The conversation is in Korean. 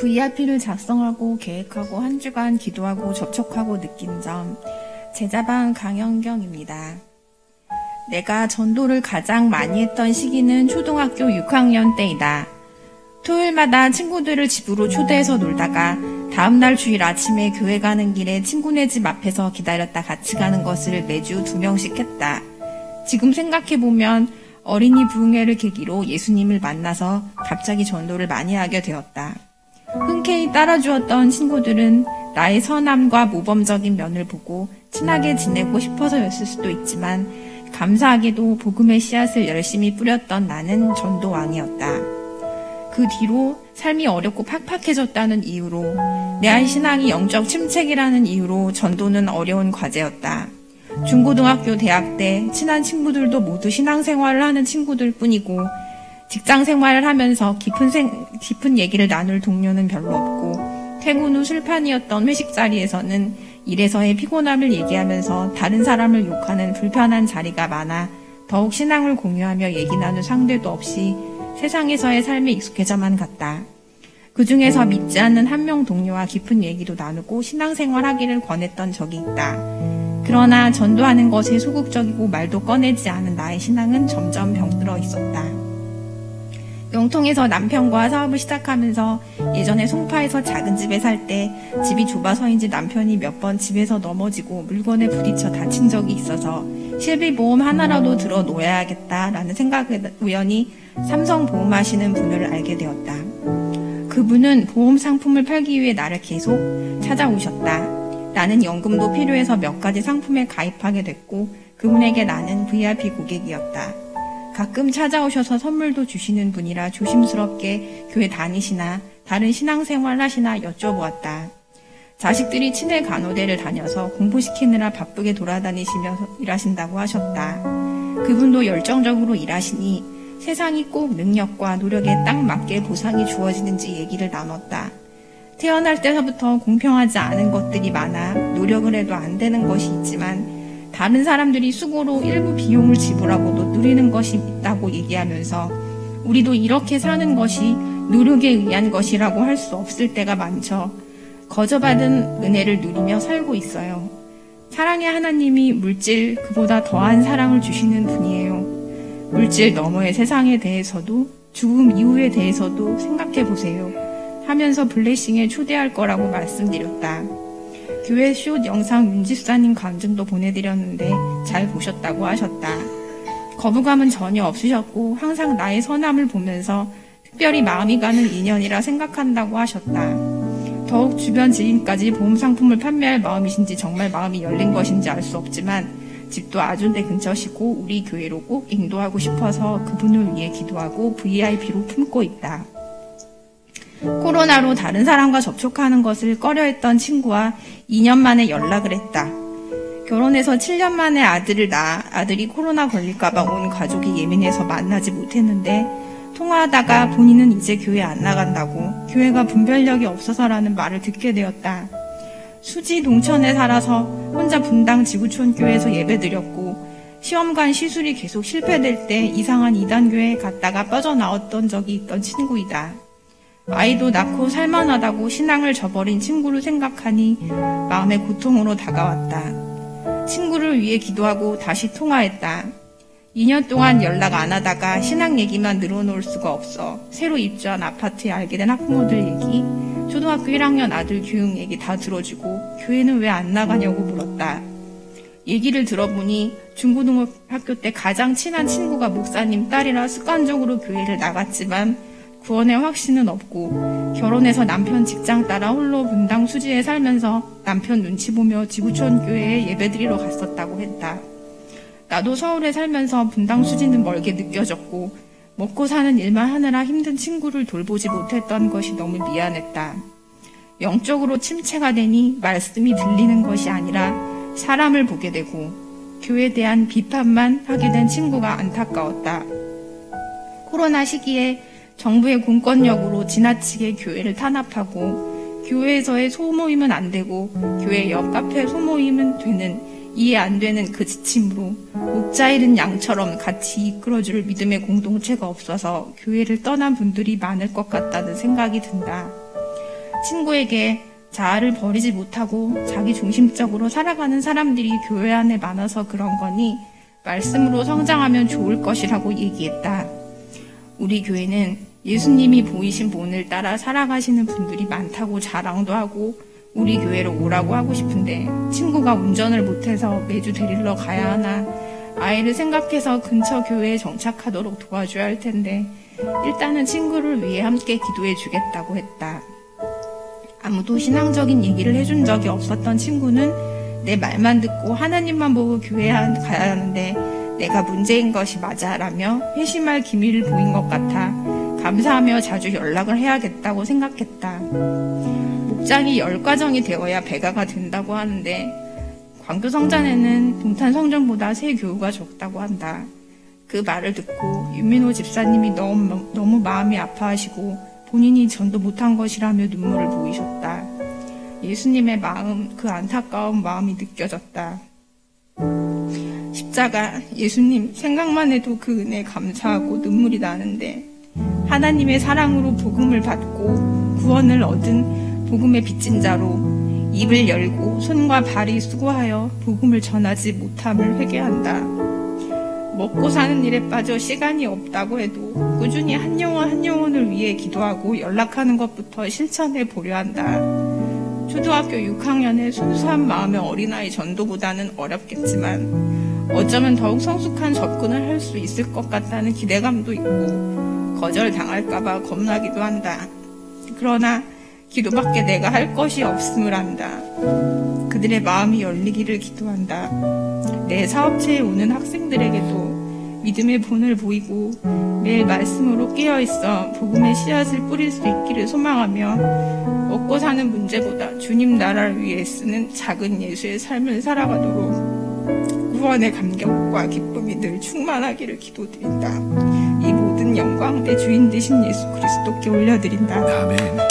VIP를 작성하고 계획하고 한 주간 기도하고 접촉하고 느낀 점, 제자방 강연경입니다. 내가 전도를 가장 많이 했던 시기는 초등학교 6학년 때이다. 토요일마다 친구들을 집으로 초대해서 놀다가 다음날 주일 아침에 교회 가는 길에 친구네 집 앞에서 기다렸다 같이 가는 것을 매주 2명씩 했다. 지금 생각해보면 어린이 부흥회를 계기로 예수님을 만나서 갑자기 전도를 많이 하게 되었다. 흔쾌히 따라주었던 친구들은 나의 선함과 모범적인 면을 보고 친하게 지내고 싶어서였을 수도 있지만 감사하게도 복음의 씨앗을 열심히 뿌렸던 나는 전도왕이었다. 그 뒤로 삶이 어렵고 팍팍해졌다는 이유로 내 신앙이 영적 침체기라는 이유로 전도는 어려운 과제였다. 중고등학교, 대학 때 친한 친구들도 모두 신앙생활을 하는 친구들 뿐이고 직장 생활을 하면서 깊은 얘기를 나눌 동료는 별로 없고 퇴근 후 술판이었던 회식 자리에서는 일에서의 피곤함을 얘기하면서 다른 사람을 욕하는 불편한 자리가 많아 더욱 신앙을 공유하며 얘기 나눌 상대도 없이 세상에서의 삶에 익숙해져만 갔다. 그 중에서 믿지 않는 한 명 동료와 깊은 얘기도 나누고 신앙생활 하기를 권했던 적이 있다. 그러나 전도하는 것에 소극적이고 말도 꺼내지 않은 나의 신앙은 점점 병들어 있었다. 영통에서 남편과 사업을 시작하면서 예전에 송파에서 작은 집에 살 때 집이 좁아서인지 남편이 몇 번 집에서 넘어지고 물건에 부딪혀 다친 적이 있어서 실비보험 하나라도 들어 놓아야겠다라는 생각에 우연히 삼성보험 하시는 분을 알게 되었다. 그분은 보험 상품을 팔기 위해 나를 계속 찾아오셨다. 나는 연금도 필요해서 몇 가지 상품에 가입하게 됐고 그분에게 나는 VIP 고객이었다. 가끔 찾아오셔서 선물도 주시는 분이라 조심스럽게 교회 다니시나 다른 신앙생활 하시나 여쭤보았다. 자식들이 친해 간호대를 다녀서 공부시키느라 바쁘게 돌아다니시면서 일하신다고 하셨다. 그분도 열정적으로 일하시니 세상이 꼭 능력과 노력에 딱 맞게 보상이 주어지는지 얘기를 나눴다. 태어날 때서부터 공평하지 않은 것들이 많아 노력을 해도 안 되는 것이 있지만 다른 사람들이 수고로 일부 비용을 지불하고도 누리는 것이 있다고 얘기하면서 우리도 이렇게 사는 것이 노력에 의한 것이라고 할 수 없을 때가 많죠. 거저받은 은혜를 누리며 살고 있어요. 사랑의 하나님이 물질 그보다 더한 사랑을 주시는 분이에요. 물질 너머의 세상에 대해서도 죽음 이후에 대해서도 생각해 보세요. 하면서 블레싱에 초대할 거라고 말씀드렸다. 교회 숏 영상 윤집사님 간증도 보내드렸는데 잘 보셨다고 하셨다. 거부감은 전혀 없으셨고 항상 나의 선함을 보면서 특별히 마음이 가는 인연이라 생각한다고 하셨다. 더욱 주변 지인까지 보험 상품을 판매할 마음이신지 정말 마음이 열린 것인지 알 수 없지만 집도 아주 내 근처시고 우리 교회로 꼭 인도하고 싶어서 그분을 위해 기도하고 VIP로 품고 있다. 코로나로 다른 사람과 접촉하는 것을 꺼려했던 친구와 2년 만에 연락을 했다. 결혼해서 7년 만에 아들을 낳아 아들이 코로나 걸릴까봐 온 가족이 예민해서 만나지 못했는데 통화하다가 본인은 이제 교회 안 나간다고 교회가 분별력이 없어서라는 말을 듣게 되었다. 수지 동천에 살아서 혼자 분당 지구촌 교회에서 예배드렸고 시험관 시술이 계속 실패될 때 이상한 이단교회에 갔다가 빠져나왔던 적이 있던 친구이다. 아이도 낳고 살만하다고 신앙을 저버린 친구를 생각하니 마음의 고통으로 다가왔다. 친구를 위해 기도하고 다시 통화했다. 2년 동안 연락 안 하다가 신앙 얘기만 늘어놓을 수가 없어 새로 입주한 아파트에 알게 된 학부모들 얘기, 초등학교 1학년 아들 교육 얘기 다 들어주고 교회는 왜 안 나가냐고 물었다. 얘기를 들어보니 중고등학교 때 가장 친한 친구가 목사님 딸이라 습관적으로 교회를 나갔지만 구원의 확신은 없고 결혼해서 남편 직장 따라 홀로 분당 수지에 살면서 남편 눈치 보며 지구촌 교회에 예배드리러 갔었다고 했다. 나도 서울에 살면서 분당 수지는 멀게 느껴졌고 먹고 사는 일만 하느라 힘든 친구를 돌보지 못했던 것이 너무 미안했다. 영적으로 침체가 되니 말씀이 들리는 것이 아니라 사람을 보게 되고 교회에 대한 비판만 하게 된 친구가 안타까웠다. 코로나 시기에 정부의 공권력으로 지나치게 교회를 탄압하고 교회에서의 소모임은 안 되고 교회 옆 카페 소모임은 되는 이해 안 되는 그 지침으로 목자 잃은 양처럼 같이 이끌어줄 믿음의 공동체가 없어서 교회를 떠난 분들이 많을 것 같다는 생각이 든다. 친구에게 자아를 버리지 못하고 자기 중심적으로 살아가는 사람들이 교회 안에 많아서 그런 거니 말씀으로 성장하면 좋을 것이라고 얘기했다. 우리 교회는 예수님이 보이신 본을 따라 살아가시는 분들이 많다고 자랑도 하고 우리 교회로 오라고 하고 싶은데 친구가 운전을 못해서 매주 데리러 가야 하나 아이를 생각해서 근처 교회에 정착하도록 도와줘야 할 텐데 일단은 친구를 위해 함께 기도해 주겠다고 했다. 아무도 신앙적인 얘기를 해준 적이 없었던 친구는 내 말만 듣고 하나님만 보고 교회에 가야 하는데 내가 문제인 것이 맞아 라며 회심할 기미를 보인 것 같아 감사하며 자주 연락을 해야겠다고 생각했다. 목장이 10가정이 되어야 배가가 된다고 하는데 광교 성전에는 동탄 성전보다 새 교우가 적다고 한다. 그 말을 듣고 윤민호 집사님이 너무 마음이 아파하시고 본인이 전도 못한 것이라며 눈물을 보이셨다. 예수님의 마음, 그 안타까운 마음이 느껴졌다. 십자가, 예수님 생각만 해도 그 은혜에 감사하고 눈물이 나는데 하나님의 사랑으로 복음을 받고 구원을 얻은 복음의 빚진 자로 입을 열고 손과 발이 수고하여 복음을 전하지 못함을 회개한다. 먹고 사는 일에 빠져 시간이 없다고 해도 꾸준히 한 영혼을 위해 기도하고 연락하는 것부터 실천해 보려 한다. 초등학교 6학년의 순수한 마음의 어린아이 전도보다는 어렵겠지만 어쩌면 더욱 성숙한 접근을 할 수 있을 것 같다는 기대감도 있고 거절당할까봐 겁나기도 한다. 그러나 기도밖에 내가 할 것이 없음을 안다. 그들의 마음이 열리기를 기도한다. 내 사업체에 오는 학생들에게도 믿음의 본을 보이고 매일 말씀으로 깨어있어 복음의 씨앗을 뿌릴 수 있기를 소망하며 먹고 사는 문제보다 주님 나라를 위해 쓰는 작은 예수의 삶을 살아가도록 구원의 감격과 기쁨이 늘 충만하기를 기도드린다. 이 모든 영광 내 주인 되신 예수 그리스도께 올려드린다. 아멘.